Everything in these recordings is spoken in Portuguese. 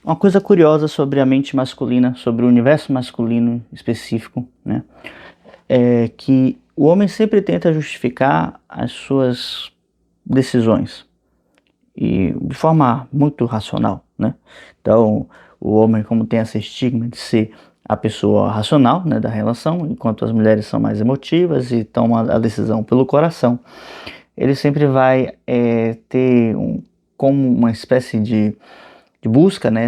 Uma coisa curiosa sobre a mente masculina, sobre o universo masculino específico, né? É que o homem sempre tenta justificar as suas decisões e de forma muito racional, né? Então, o homem, como tem esse estigma de ser a pessoa racional, né, da relação, enquanto as mulheres são mais emotivas e tomam a decisão pelo coração, ele sempre vai ter como uma espécie de busca, né,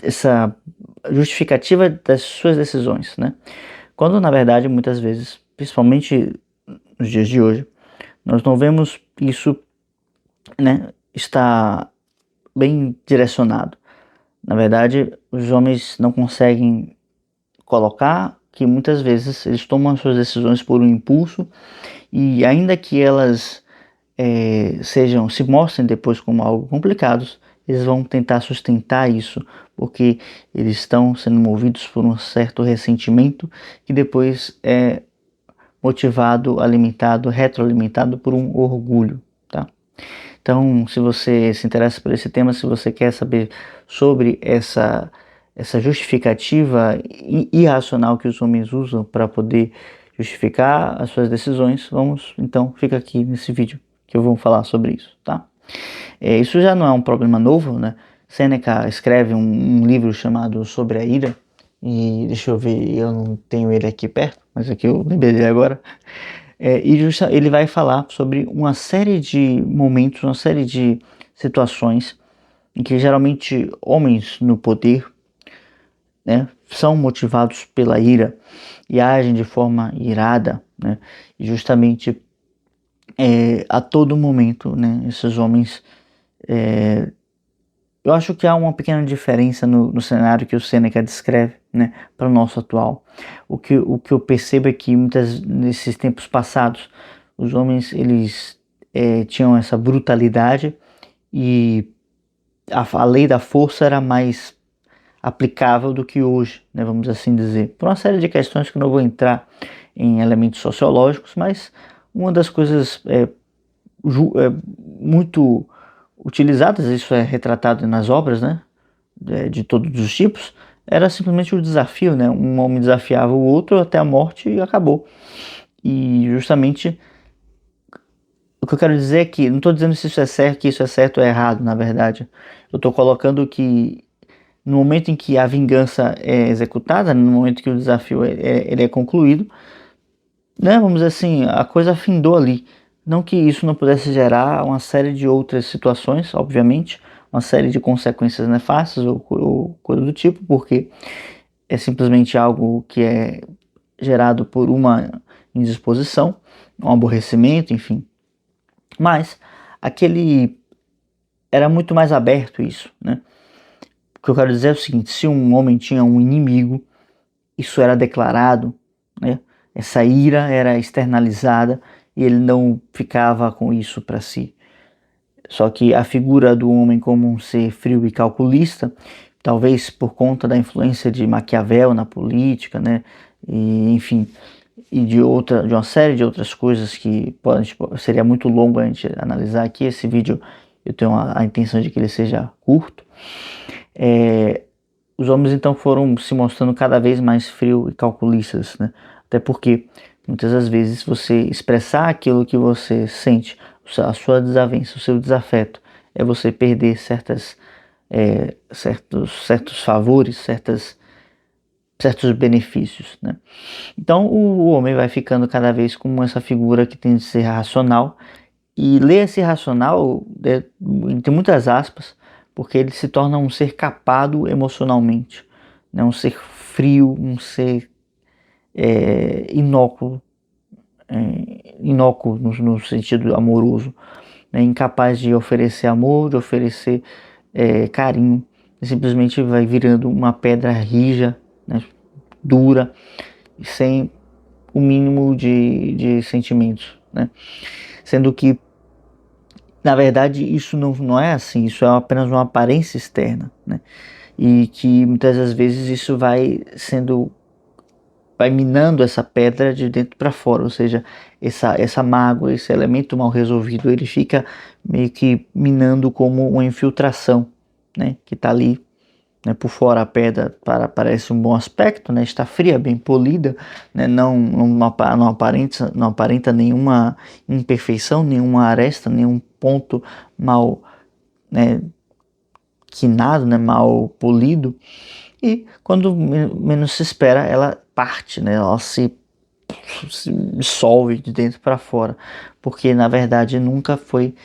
essa justificativa das suas decisões, né? Quando na verdade muitas vezes, principalmente nos dias de hoje, nós não vemos isso, né, está bem direcionado. Na verdade, os homens não conseguem colocar que muitas vezes eles tomam as suas decisões por um impulso e ainda que elas se mostrem depois como algo complicados, eles vão tentar sustentar isso, porque eles estão sendo movidos por um certo ressentimento que depois é motivado, alimentado, retroalimentado por um orgulho, tá? Então, se você se interessa por esse tema, se você quer saber sobre essa justificativa irracional que os homens usam para poder justificar as suas decisões, então, fica aqui nesse vídeo que eu vou falar sobre isso, tá? Isso já não é um problema novo, né? Sêneca escreve um livro chamado Sobre a Ira, e deixa eu ver, eu não tenho ele aqui perto, mas aqui eu lembrei dele agora. Ele vai falar sobre uma série de momentos, uma série de situações em que geralmente homens no poder, né, são motivados pela ira e agem de forma irada, né, e justamente a todo momento, né, esses homens, eu acho que há uma pequena diferença no cenário que o Sêneca descreve, né, para o nosso atual. O que eu percebo é que nesses tempos passados, os homens eles tinham essa brutalidade e a lei da força era mais aplicável do que hoje, né, vamos assim dizer, por uma série de questões que eu não vou entrar em elementos sociológicos, mas uma das coisas muito utilizadas, isso é retratado nas obras, né, de todos os tipos, era simplesmente o desafio, né, um homem desafiava o outro até a morte e acabou. E justamente o que eu quero dizer é que, não estou dizendo se isso é certo, que isso é certo ou errado, na verdade, eu estou colocando que no momento em que a vingança é executada, no momento que o desafio ele é concluído, né, vamos dizer assim, a coisa findou ali. Não que isso não pudesse gerar uma série de outras situações, obviamente, uma série de consequências nefastas ou coisa do tipo, porque é simplesmente algo que é gerado por uma indisposição, um aborrecimento, enfim. Mas aquele era muito mais aberto isso, né? O que eu quero dizer é o seguinte: se um homem tinha um inimigo, isso era declarado, né? Essa ira era externalizada e ele não ficava com isso para si. Só que a figura do homem como um ser frio e calculista, talvez por conta da influência de Maquiavel na política, né? E, enfim, e de uma série de outras coisas que seria muito longo a gente analisar aqui. Esse vídeo eu tenho a intenção de que ele seja curto. Os homens então foram se mostrando cada vez mais frios e calculistas, né? Até porque muitas das vezes você expressar aquilo que você sente, a sua desavença, o seu desafeto, é você perder certos favores, certos benefícios, né? Então o homem vai ficando cada vez como essa figura que tem de ser racional, e ler esse racional, entre muitas aspas, porque ele se torna um ser capado emocionalmente, né? Um ser frio, um ser inócuo, no sentido amoroso, né? Incapaz de oferecer amor, de oferecer carinho, simplesmente vai virando uma pedra rija, né? Dura, sem o mínimo de sentimentos, né? Sendo que, na verdade, isso não é assim, isso é apenas uma aparência externa, né? E que muitas das vezes isso vai minando essa pedra de dentro para fora, ou seja, essa mágoa, esse elemento mal resolvido, ele fica meio que minando como uma infiltração, né, que está ali, né, por fora a pedra parece um bom aspecto, né, está fria, bem polida, né, não aparenta nenhuma imperfeição, nenhuma aresta, nenhum ponto mal, né, quinado, né, mal polido. E quando menos se espera, ela parte, né, ela se dissolve de dentro para fora, porque na verdade nunca foi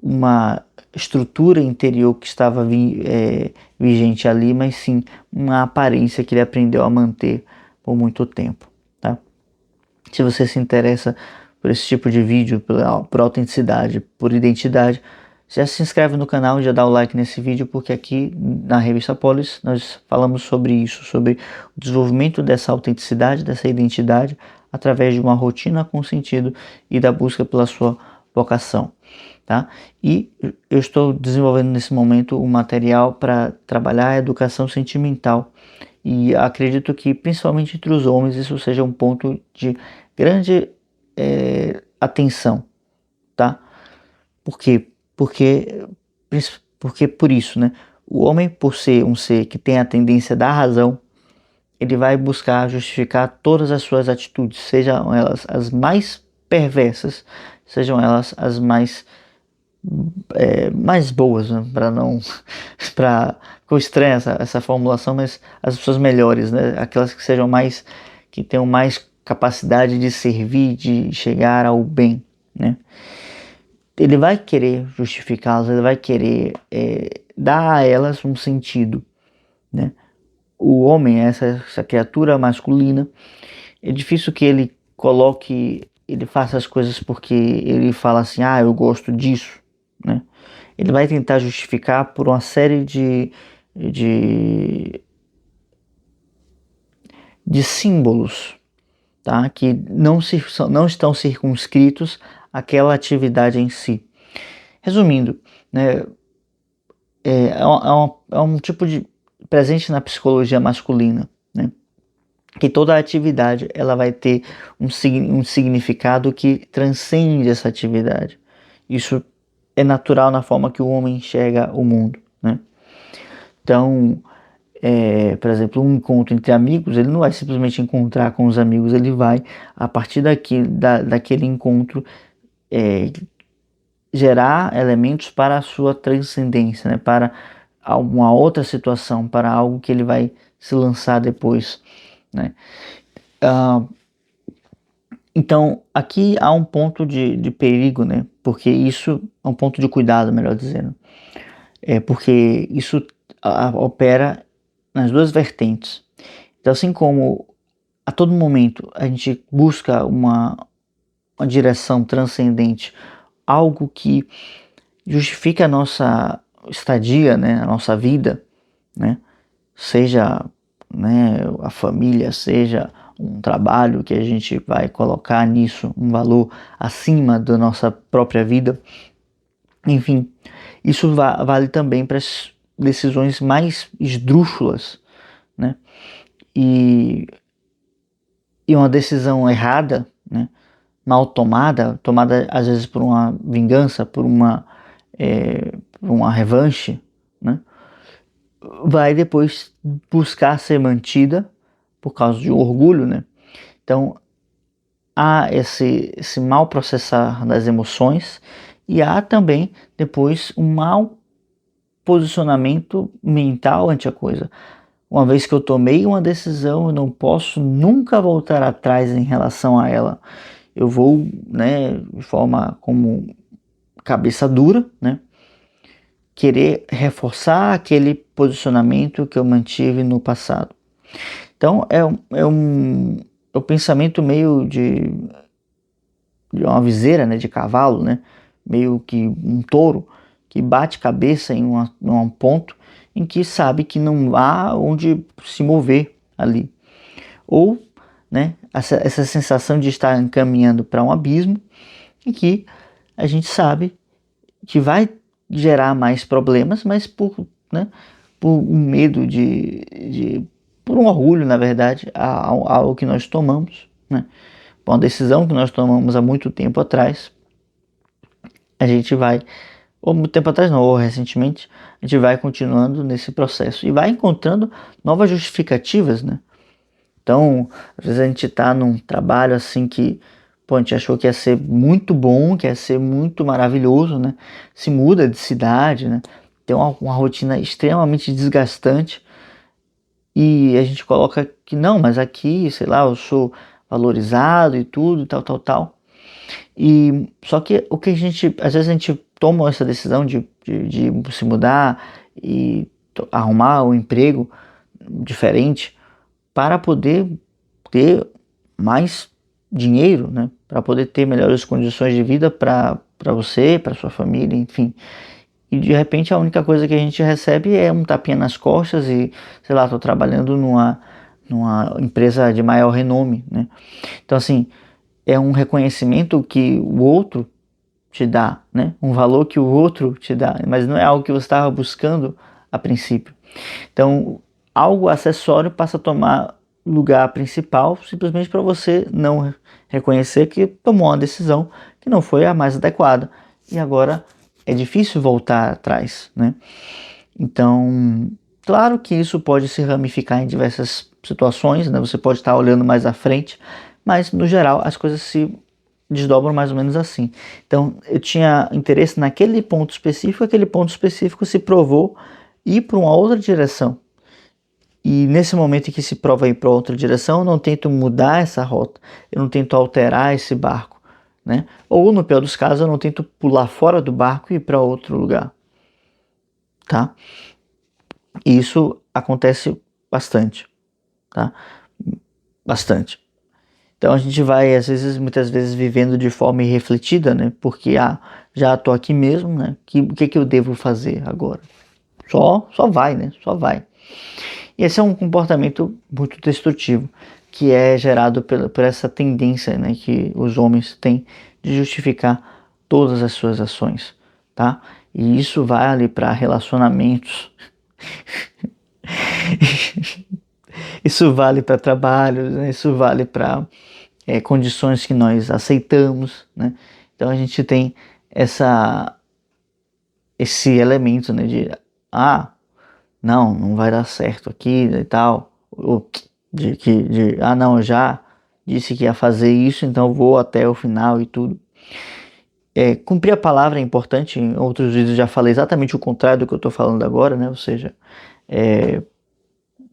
uma estrutura interior que estava vigente ali, mas sim uma aparência que ele aprendeu a manter por muito tempo, tá? Se você se interessa por esse tipo de vídeo, por autenticidade, por identidade, já se inscreve no canal e já dá o like nesse vídeo, porque aqui na Revista Polis nós falamos sobre isso, sobre o desenvolvimento dessa autenticidade, dessa identidade, através de uma rotina com sentido e da busca pela sua vocação, tá? E eu estou desenvolvendo nesse momento um material para trabalhar a educação sentimental, e acredito que principalmente entre os homens isso seja um ponto de grande atenção, tá? Por quê? Porque por isso, né? O homem, por ser um ser que tem a tendência da razão, ele vai buscar justificar todas as suas atitudes, sejam elas as mais perversas, sejam elas as mais boas, né? Para não, para ficou estranha essa formulação, mas as pessoas melhores, né? Aquelas que sejam mais, que tenham mais capacidade de servir, de chegar ao bem, né? Ele vai querer justificá-las, ele vai querer dar a elas um sentido, né? O homem, essa criatura masculina, é difícil que ele ele faça as coisas porque ele fala assim, ah, eu gosto disso, né? Ele vai tentar justificar por uma série de, de símbolos, tá? Que não estão circunscritos àquela atividade em si. Resumindo, né, é um tipo de presente na psicologia masculina, né? Que toda atividade ela vai ter um significado que transcende essa atividade. Isso é natural na forma que o homem enxerga o mundo, né? Então, por exemplo, um encontro entre amigos, ele não vai simplesmente encontrar com os amigos, ele vai, a partir daquele encontro, gerar elementos para a sua transcendência, né? Para alguma outra situação, para algo que ele vai se lançar depois, né? Então, aqui há um ponto de perigo, né? Porque isso é um ponto de cuidado, melhor dizendo. Porque isso opera nas duas vertentes. Então, assim como a todo momento a gente busca uma direção transcendente, algo que justifique a nossa estadia, né? A nossa vida, né? Seja, né, a família, seja um trabalho que a gente vai colocar nisso um valor acima da nossa própria vida. Enfim, isso vale também para as decisões mais esdrúxulas, né? E uma decisão errada, né, mal tomada às vezes por uma vingança, por uma revanche, né, vai depois buscar ser mantida por causa de um orgulho, né? Então há esse mal processar das emoções e há também depois um mau posicionamento mental ante a coisa. Uma vez que eu tomei uma decisão, eu não posso nunca voltar atrás em relação a ela. Eu vou, né, de forma como cabeça dura, né, querer reforçar aquele posicionamento que eu mantive no passado. Então é um pensamento meio de uma viseira, né, de cavalo, né, meio que um touro que bate cabeça em um ponto em que sabe que não há onde se mover ali. Ou, né, essa sensação de estar encaminhando para um abismo em que a gente sabe que vai gerar mais problemas, mas por um medo por um orgulho, na verdade, ao que nós tomamos, né, por uma decisão que nós tomamos há muito tempo atrás, a gente vai ou muito tempo atrás não, ou recentemente, a gente vai continuando nesse processo e vai encontrando novas justificativas, né? Então, às vezes a gente tá num trabalho assim que, pô, a gente achou que ia ser muito bom, que ia ser muito maravilhoso, né? Se muda de cidade, né? Tem uma rotina extremamente desgastante e a gente coloca que não, mas aqui, sei lá, eu sou valorizado e tudo, tal, tal, tal. E só que o que a gente, às vezes a gente toma essa decisão de se mudar e arrumar um emprego diferente para poder ter mais dinheiro, né? Para poder ter melhores condições de vida para você, para sua família, enfim. E de repente a única coisa que a gente recebe é um tapinha nas costas e, sei lá, estou trabalhando numa empresa de maior renome, né? Então assim, é um reconhecimento que o outro te dá, né? Um valor que o outro te dá, mas não é algo que você estava buscando a princípio. Então, algo acessório passa a tomar lugar principal simplesmente para você não reconhecer que tomou uma decisão que não foi a mais adequada e agora é difícil voltar atrás, né? Então, claro que isso pode se ramificar em diversas situações, né? Você pode estar olhando mais à frente, mas no geral as coisas se desdobram mais ou menos assim. Então, eu tinha interesse naquele ponto específico, aquele ponto específico se provou ir para uma outra direção. E nesse momento em que se prova ir para outra direção, eu não tento mudar essa rota, eu não tento alterar esse barco, né? Ou no pior dos casos, eu não tento pular fora do barco e ir para outro lugar, tá? E isso acontece bastante, tá? Bastante. Então a gente vai, às vezes, muitas vezes vivendo de forma irrefletida, né? Porque, já estou aqui mesmo, né? O que eu devo fazer agora? Só vai, né? Só vai. E esse é um comportamento muito destrutivo, que é gerado por essa tendência, né, que os homens têm de justificar todas as suas ações, tá? E isso vale para relacionamentos, isso vale para trabalho, né? Isso vale para condições que nós aceitamos, né? Então a gente tem essa esse elemento, né, de não vai dar certo aqui e tal, ou não, eu já disse que ia fazer isso, então eu vou até o final e tudo. Cumprir a palavra é importante, em outros vídeos eu já falei exatamente o contrário do que eu estou falando agora, né? Ou seja,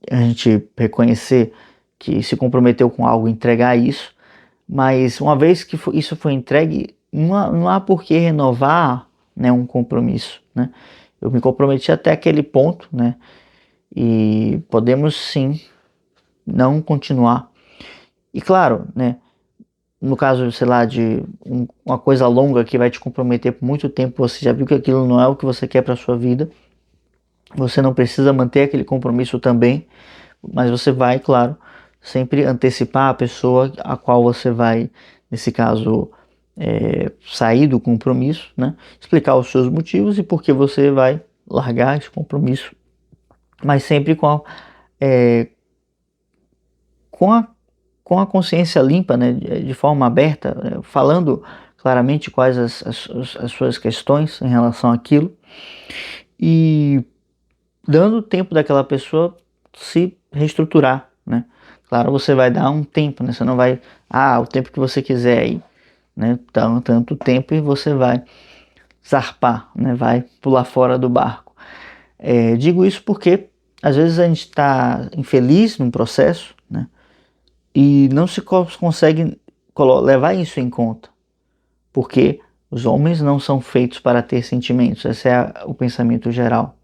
a gente reconhecer que se comprometeu com algo, entregar isso, mas uma vez que isso foi entregue, não há por que renovar, né, um compromisso, né? Eu me comprometi até aquele ponto, né? E podemos sim não continuar. E claro, né, no caso, sei lá, de uma coisa longa que vai te comprometer por muito tempo, você já viu que aquilo não é o que você quer para sua vida, você não precisa manter aquele compromisso também, mas você vai, claro, sempre antecipar a pessoa a qual você vai, nesse caso, sair do compromisso, né? Explicar os seus motivos e por que você vai largar esse compromisso, mas sempre é, com a, com a consciência limpa, né, de forma aberta, falando claramente quais as suas questões em relação àquilo e dando tempo daquela pessoa se reestruturar, né? Claro, você vai dar um tempo, né? Você não vai, o tempo que você quiser aí, né? Tanto tempo e você vai zarpar, né? Vai pular fora do barco. Digo isso porque às vezes a gente está infeliz num processo, né? E não se consegue levar isso em conta, porque os homens não são feitos para ter sentimentos, esse é o pensamento geral.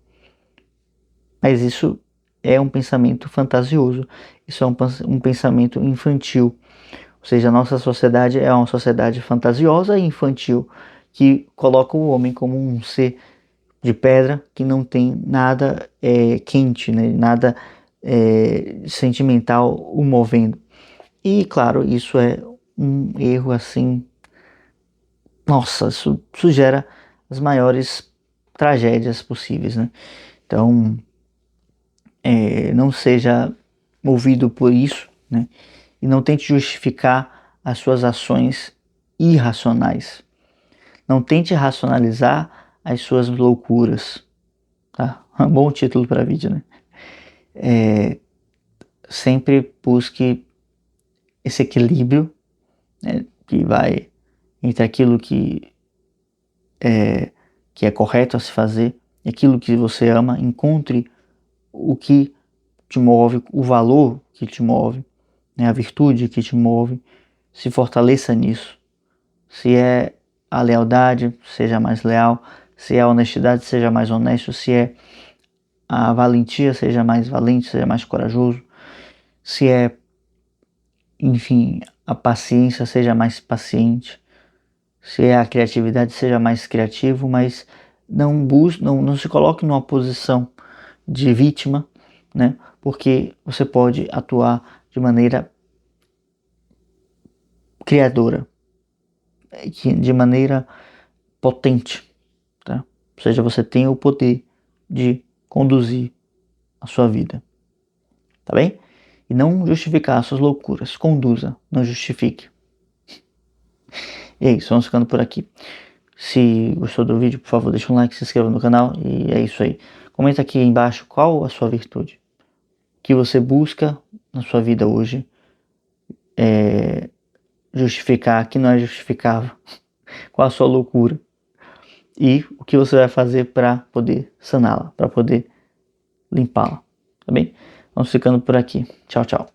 Mas isso é um pensamento fantasioso, isso é um pensamento infantil, ou seja, a nossa sociedade é uma sociedade fantasiosa e infantil, que coloca o homem como um ser de pedra que não tem nada quente, né? Nada sentimental o movendo. E claro, isso é um erro assim, nossa, isso gera as maiores tragédias possíveis, né? Então, não seja movido por isso, né? E não tente justificar as suas ações irracionais. Não tente racionalizar as suas loucuras, tá? Um bom título para vídeo, né? Sempre busque esse equilíbrio, né, que vai entre aquilo que é correto a se fazer e aquilo que você ama. Encontre o que te move, o valor que te move, né, a virtude que te move, se fortaleça nisso. Se é a lealdade, seja mais leal. Se é a honestidade, seja mais honesto. Se é a valentia, seja mais valente, seja mais corajoso. Se é, enfim, a paciência, seja mais paciente. Se é a criatividade, seja mais criativo, mas não se coloque numa posição de vítima, né? Porque você pode atuar de maneira criadora, de maneira potente, tá? Ou seja, você tem o poder de conduzir a sua vida, tá bem? E não justificar as suas loucuras, conduza, não justifique. E é isso, vamos ficando por aqui. Se gostou do vídeo, por favor, deixa um like, se inscreva no canal e é isso aí. Comenta aqui embaixo qual a sua virtude que você busca na sua vida hoje justificar, que não é justificável. Qual a sua loucura e o que você vai fazer para poder saná-la, para poder limpá-la, tá bem? Vamos ficando por aqui. Tchau, tchau.